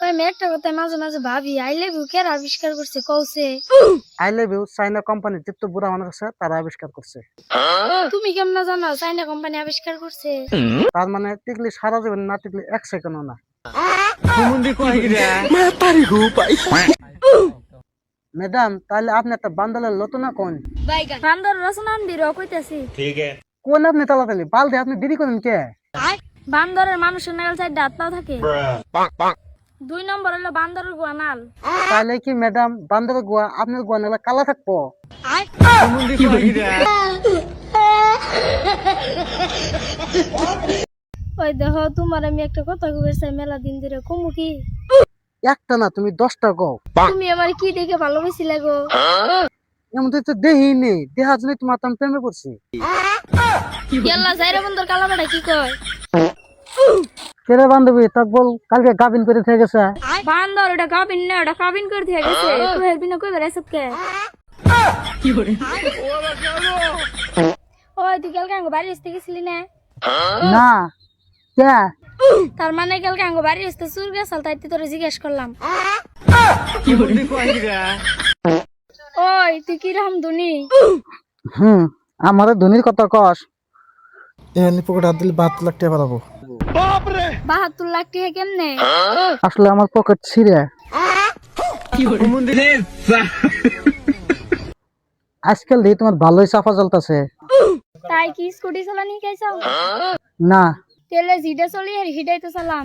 ওই মেয়েটা কথা মাঝে মাঝে ভাবি আই লাভ ইউ কে আবিষ্কার করছে কৌছে। I love you China company যত বুড়া মানুষ আছে তারা আবিষ্কার করছে। তুমি কেমন জানো চাইনা কোম্পানি আবিষ্কার করছে? তার মানে টিকলি সারা জীবন না টিকলি 1 সেকেন্ডও না। ম্যাডাম তাহলে আপনি একটা বান্দালের লত না কোন বান্দর রচনা দির কইতাছি। কোন আপনি তাড়াতাড়ি বালদি আপনি দেরি করেন কে? বান্দরের মানুষের নাগাল চাই দাঁত পাও থাকে। 2 নম্বর হলো বান্দরের গোয়ানাল। তাহলে কি ম্যাডাম বান্দরের গোয়া আপনার গোয়া নালা কালা থাকবো? ওই দেখো তোমার আমি একটা কথা কইছি মেলা দিন ধরে কমু কি? একটা না তুমি 10টা গো। তুমি আমার কি দেখে ভালোবাসিলে গো? এমন তো দেখিনি দেহার জন্য তোমার তো আমি প্রেমে পড়ছি। ইয়াল্লা যাইরা বন্দর কালাবাড়া কি কয়? কেরে বান্ধবী তাক বল কালকে গাবিন করে থেকে গেছে। বান্দর এটা গাবিন না এটা কাবিন করে দিয়ে গেছে। তুই হেরবি না কই বেরাইছত কে? কি করে? ওই তুই কালকে আঙ্গ বাড়ি আসতে গেছিলি না? না কে? তার মানে কালকে আঙ্গ বাড়ি আসতে সুর গেছাল তাই তোরে জিজ্ঞেস করলাম। ওই তুই কি রকম ধনী? আমার ধনির কথা কস এমনি পকেট হাত দিলে 72 লাখ টাকা পাবো। 72 লাখ টাকা কেমনে? আসলে আমার পকেট ছিঁড়ে আজকাল দিয়ে তোমার ভালোই সাফা চলতেছে। তাই কি স্কুটি চালানি খাইছাও? না তেলে জিডে চলি আর হিডাই তো চালাম।